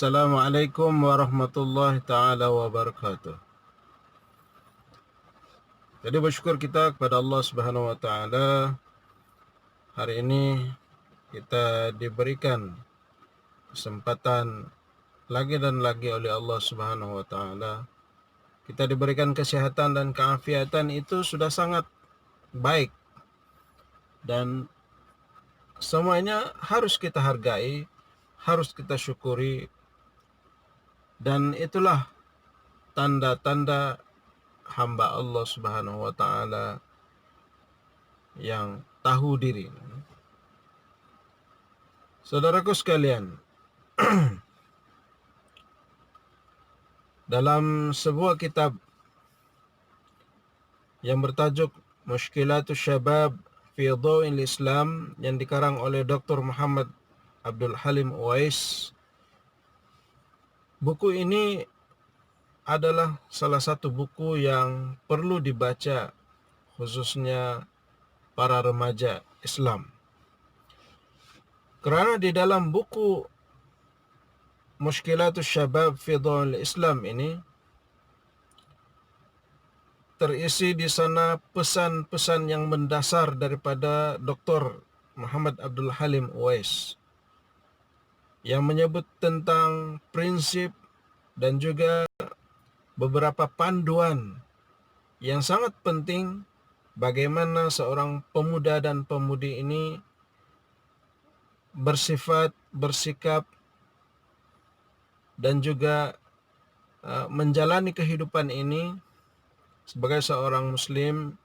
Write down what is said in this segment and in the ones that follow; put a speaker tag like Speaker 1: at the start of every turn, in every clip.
Speaker 1: Assalamualaikum warahmatullahi ta'ala wabarakatuh. Jadi bersyukur kita kepada Allah Subhanahu wa ta'ala. Hari ini kita diberikan kesempatan lagi dan lagi oleh Allah Subhanahu wa ta'ala. Kita diberikan kesehatan dan keafiatan, itu sudah sangat baik. Dan semuanya harus kita hargai, harus kita syukuri. Dan itulah tanda-tanda hamba Allah Subhanahu wa ta'ala yang tahu diri. Saudaraku sekalian, dalam sebuah kitab yang bertajuk Mushkilatus Syabab fi Dhaw'il Islam yang dikarang oleh Dr. Muhammad Abdul Halim Uwais, buku ini adalah salah satu buku yang perlu dibaca khususnya para remaja Islam. Kerana di dalam buku Mushkilatus Syabab fi Dhaw'il Islam ini terisi di sana pesan-pesan yang mendasar daripada Dr. Muhammad Abdul Halim Uwais yang menyebut tentang prinsip dan juga beberapa panduan yang sangat penting bagaimana seorang pemuda dan pemudi ini bersifat, bersikap dan juga menjalani kehidupan ini sebagai seorang muslim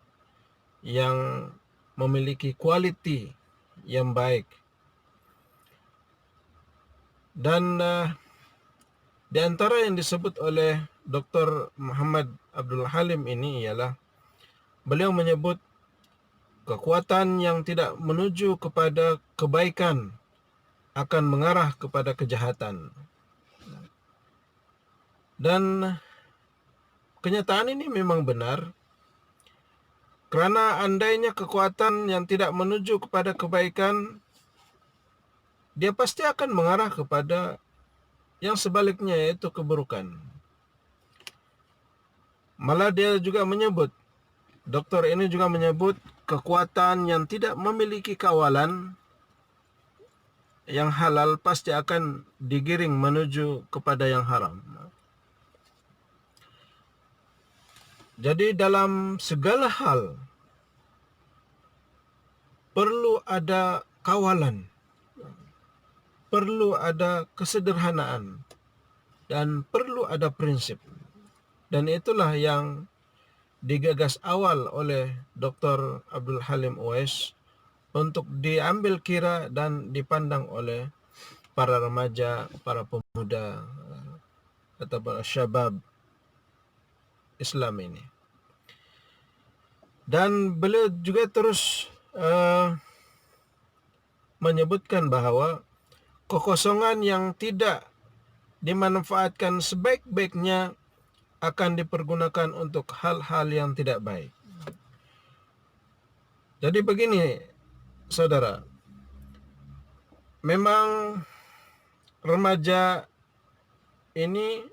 Speaker 1: yang memiliki kualiti yang baik. Dan di antara yang disebut oleh Dr. Muhammad Abdul Halim ini ialah beliau menyebut kekuatan yang tidak menuju kepada kebaikan akan mengarah kepada kejahatan. Dan kenyataan ini memang benar, kerana andainya kekuatan yang tidak menuju kepada kebaikan, dia pasti akan mengarah kepada yang sebaliknya, yaitu keburukan. Malah dia juga menyebut, dokter ini juga menyebut kekuatan yang tidak memiliki kawalan yang halal pasti akan digiring menuju kepada yang haram. Jadi dalam segala hal perlu ada kawalan, perlu ada kesederhanaan, dan perlu ada prinsip. Dan itulah yang digagas awal oleh Dr. Abdul Halim Uwais untuk diambil kira dan dipandang oleh para remaja, para pemuda atau para syabab Islam ini. Dan beliau juga terus menyebutkan bahawa kekosongan yang tidak dimanfaatkan sebaik-baiknya akan dipergunakan untuk hal-hal yang tidak baik. Jadi begini, saudara, memang remaja ini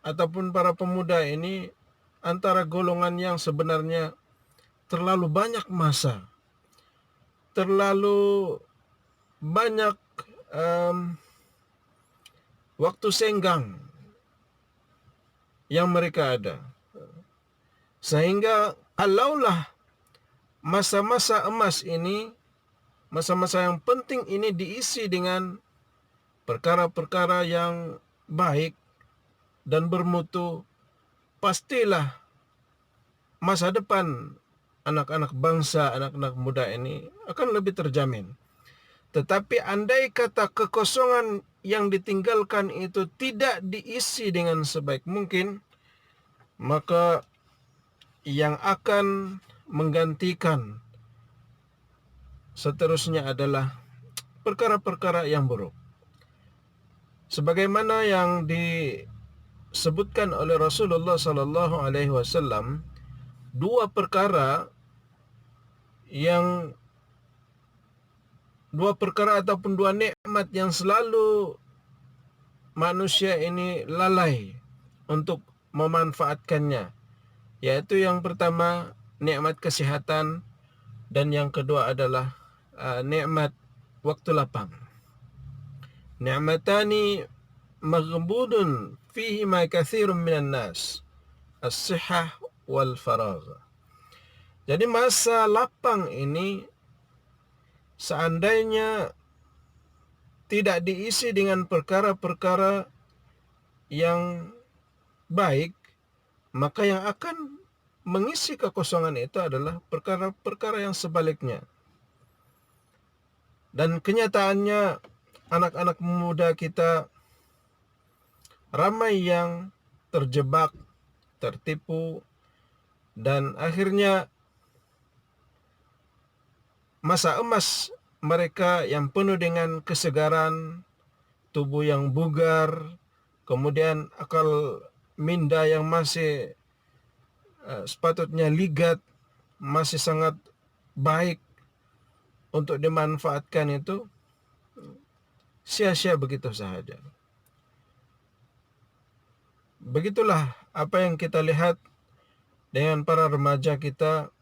Speaker 1: ataupun para pemuda ini antara golongan yang sebenarnya terlalu banyak masa, terlalu banyak waktu senggang yang mereka ada, sehingga kalaulah masa-masa emas ini, masa-masa yang penting ini diisi dengan perkara-perkara yang baik dan bermutu, pastilah masa depan anak-anak bangsa, anak-anak muda ini akan lebih terjamin. Tetapi andai kata kekosongan yang ditinggalkan itu tidak diisi dengan sebaik mungkin, maka yang akan menggantikan seterusnya adalah perkara-perkara yang buruk. Sebagaimana yang disebutkan oleh Rasulullah sallallahu alaihi wasallam, dua perkara ataupun dua nikmat yang selalu manusia ini lalai untuk memanfaatkannya, yaitu yang pertama nikmat kesehatan dan yang kedua adalah nikmat waktu lapang. Ni'matani maghbudun fihima katsirun minan nas, as-sihah wal faragh. Jadi masa lapang ini seandainya tidak diisi dengan perkara-perkara yang baik, maka yang akan mengisi kekosongan itu adalah perkara-perkara yang sebaliknya. Dan kenyataannya anak-anak muda kita ramai yang terjebak, tertipu, dan akhirnya masa emas mereka yang penuh dengan kesegaran, tubuh yang bugar, kemudian akal minda yang masih sepatutnya ligat, masih sangat baik untuk dimanfaatkan, itu sia-sia begitu sahaja. Begitulah apa yang kita lihat dengan para remaja kita.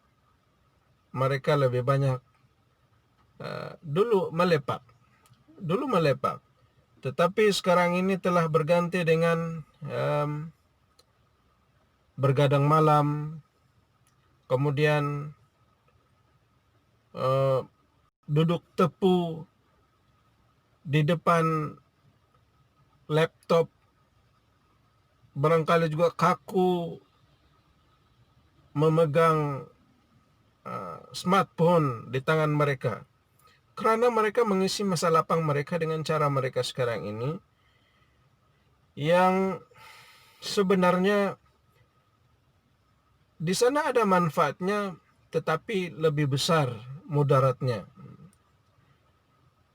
Speaker 1: Mereka lebih banyak dulu melepak, tetapi sekarang ini telah berganti dengan bergadang malam, kemudian duduk tepu di depan laptop, barangkali juga kaku memegang smartphone di tangan mereka, karena mereka mengisi masa lapang mereka dengan cara mereka sekarang ini, yang sebenarnya di sana ada manfaatnya, tetapi lebih besar mudaratnya.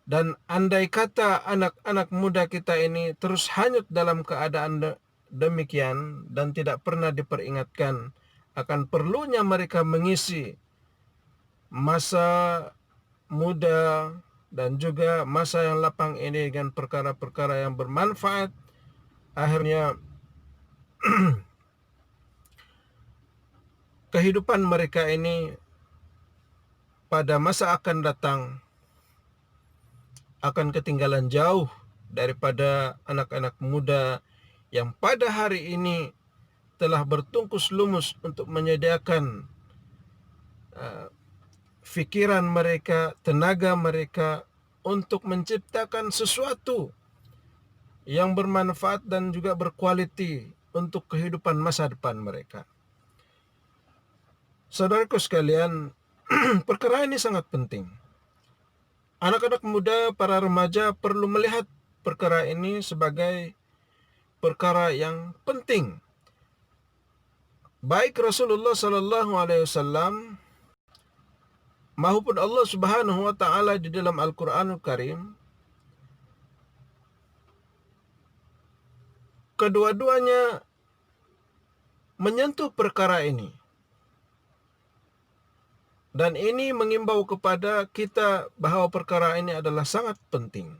Speaker 1: Dan andai kata anak-anak muda kita ini terus hanyut dalam keadaan demikian dan tidak pernah diperingatkan akan perlunya mereka mengisi masa muda dan juga masa yang lapang ini dengan perkara-perkara yang bermanfaat, akhirnya kehidupan mereka ini pada masa akan datang akan ketinggalan jauh daripada anak-anak muda yang pada hari ini telah bertungkus lumus untuk menyediakan fikiran mereka, tenaga mereka untuk menciptakan sesuatu yang bermanfaat dan juga berkualiti untuk kehidupan masa depan mereka. Saudaraku sekalian, perkara ini sangat penting. Anak-anak muda, para remaja perlu melihat perkara ini sebagai perkara yang penting. Baik Rasulullah SAW maupun Allah Subhanahu wa taala di dalam Al-Qur'anul Karim, kedua-duanya menyentuh perkara ini. Dan ini mengimbau kepada kita bahwa perkara ini adalah sangat penting.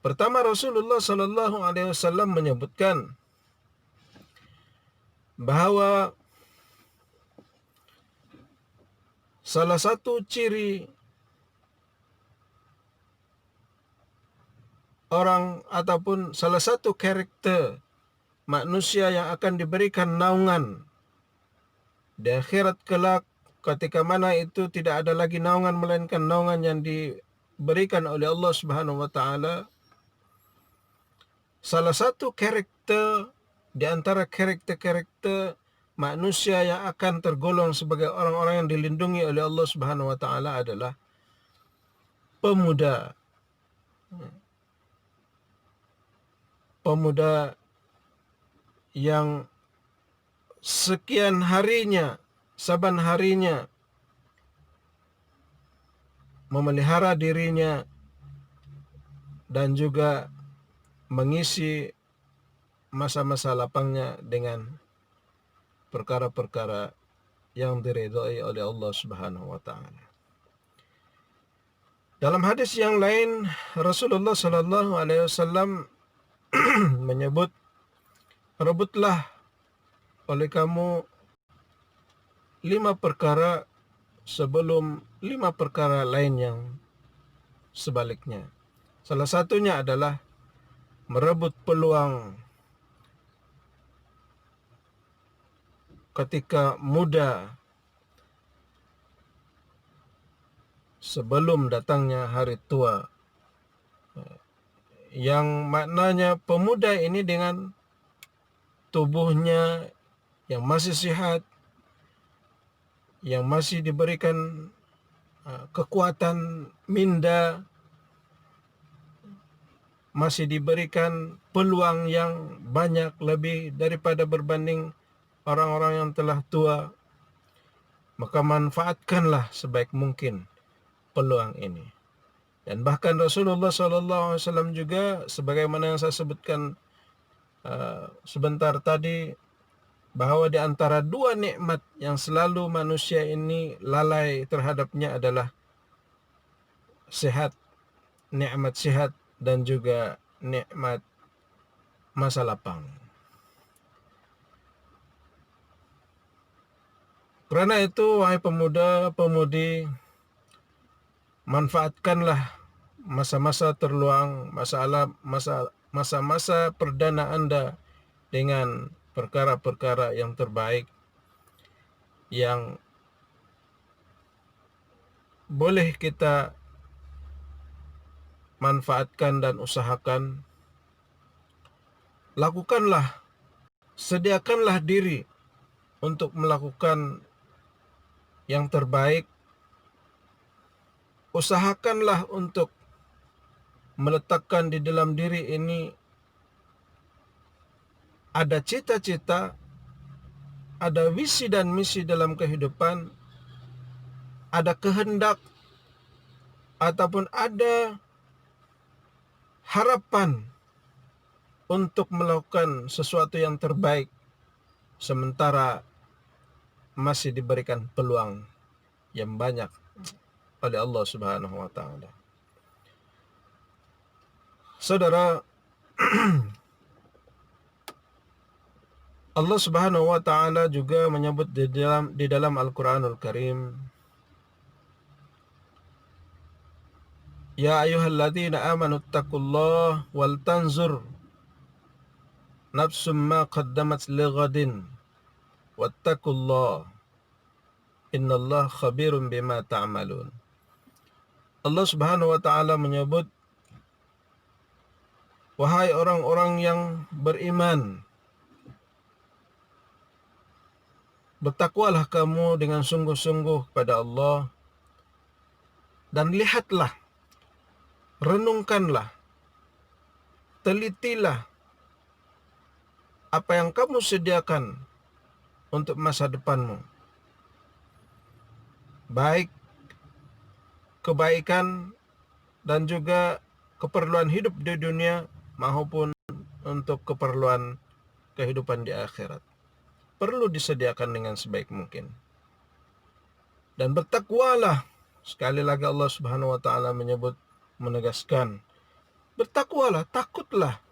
Speaker 1: Pertama, Rasulullah SAW menyebutkan bahwa salah satu ciri orang ataupun salah satu karakter manusia yang akan diberikan naungan di akhirat kelak, ketika mana itu tidak ada lagi naungan melainkan naungan yang diberikan oleh Allah Subhanahu wa taala. Salah satu karakter di antara karakter-karakter manusia yang akan tergolong sebagai orang-orang yang dilindungi oleh Allah Subhanahu wa taala adalah pemuda. Pemuda yang sekian harinya, saban harinya memelihara dirinya dan juga mengisi masa-masa lapangnya dengan perkara-perkara yang diridhai oleh Allah Subhanahu wa taala. Dalam hadis yang lain, Rasulullah sallallahu alaihi wasallam menyebut, rebutlah oleh kamu 5 perkara sebelum 5 perkara lain yang sebaliknya. Salah satunya adalah merebut peluang ketika muda sebelum datangnya hari tua, yang maknanya pemuda ini dengan tubuhnya yang masih sehat, yang masih diberikan kekuatan minda, masih diberikan peluang yang banyak lebih daripada berbanding orang-orang yang telah tua, maka manfaatkanlah sebaik mungkin peluang ini. Dan bahkan Rasulullah SAW juga, sebagaimana yang saya sebutkan sebentar tadi, bahwa di antara 2 nikmat yang selalu manusia ini lalai terhadapnya adalah sehat, nikmat sehat, dan juga nikmat masa lapang. Karena itu, wahai pemuda-pemudi, manfaatkanlah masa-masa terluang, masa-masa perdana Anda dengan perkara-perkara yang terbaik yang boleh kita manfaatkan dan usahakan. Lakukanlah, sediakanlah diri untuk melakukan yang terbaik. Usahakanlah untuk meletakkan di dalam diri ini ada cita-cita, ada visi dan misi dalam kehidupan, ada kehendak, ataupun ada harapan untuk melakukan sesuatu yang terbaik sementara masih diberikan peluang yang banyak oleh Allah Subhanahu wa taala. Saudara, Allah Subhanahu wa taala juga menyebut di dalam Al-Qur'anul Karim, ya ayyuhalladzina amanu taqullaha wal tanzur nafsum ma qaddamat lighadin wattaqullaha innallaha khabirum bima ta'malun. Allah Subhanahu wa taala menyebut, wahai orang-orang yang beriman, bertakwalah kamu dengan sungguh-sungguh kepada Allah, dan lihatlah, renungkanlah, telitilah apa yang kamu sediakan untuk masa depanmu, baik kebaikan dan juga keperluan hidup di dunia maupun untuk keperluan kehidupan di akhirat. Perlu disediakan dengan sebaik mungkin. Dan bertakwalah, sekali lagi Allah Subhanahu wa taala menegaskan, bertakwalah, takutlah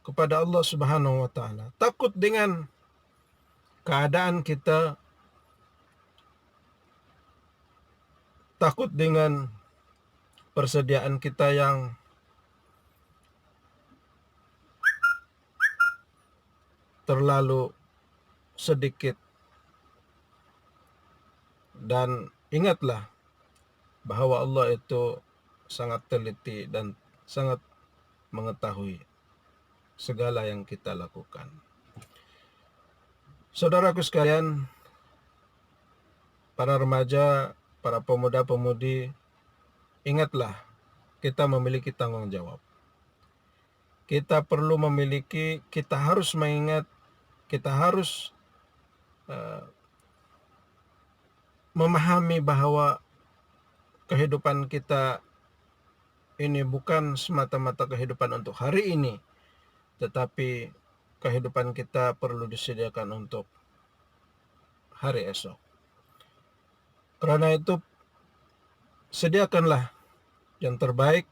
Speaker 1: kepada Allah Subhanahu wa taala. Takut dengan keadaan kita, takut dengan persediaan kita yang terlalu sedikit. Dan ingatlah bahwa Allah itu sangat teliti dan sangat mengetahui segala yang kita lakukan. Saudaraku sekalian, para remaja, para pemuda-pemudi, ingatlah, kita memiliki tanggung jawab. Kita harus mengingat, kita harus memahami bahwa kehidupan kita ini bukan semata-mata kehidupan untuk hari ini, tetapi kehidupan kita perlu disediakan untuk hari esok. Karena itu, sediakanlah yang terbaik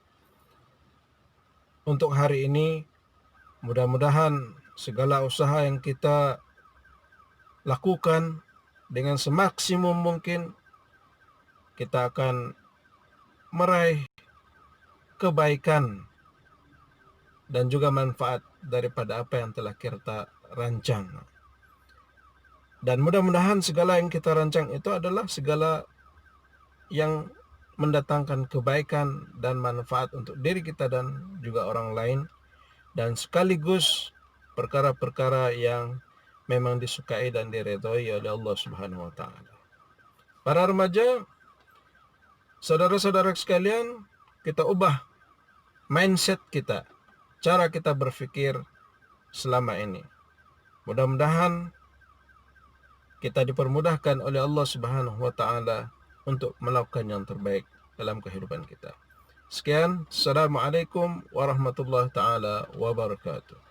Speaker 1: untuk hari ini. Mudah-mudahan segala usaha yang kita lakukan dengan semaksimum mungkin kita akan meraih kebaikan dan juga manfaat daripada apa yang telah kita rancang. Dan mudah-mudahan segala yang kita rancang itu adalah segala yang mendatangkan kebaikan dan manfaat untuk diri kita dan juga orang lain, dan sekaligus perkara-perkara yang memang disukai dan diridhoi oleh Allah Subhanahu wa taala. Para remaja, saudara-saudara sekalian, kita ubah mindset kita, cara kita berpikir selama ini. Mudah-mudahan kita dipermudahkan oleh Allah Subhanahu wa taala untuk melakukan yang terbaik dalam kehidupan kita. Sekian, Assalamualaikum warahmatullahi taala wabarakatuh.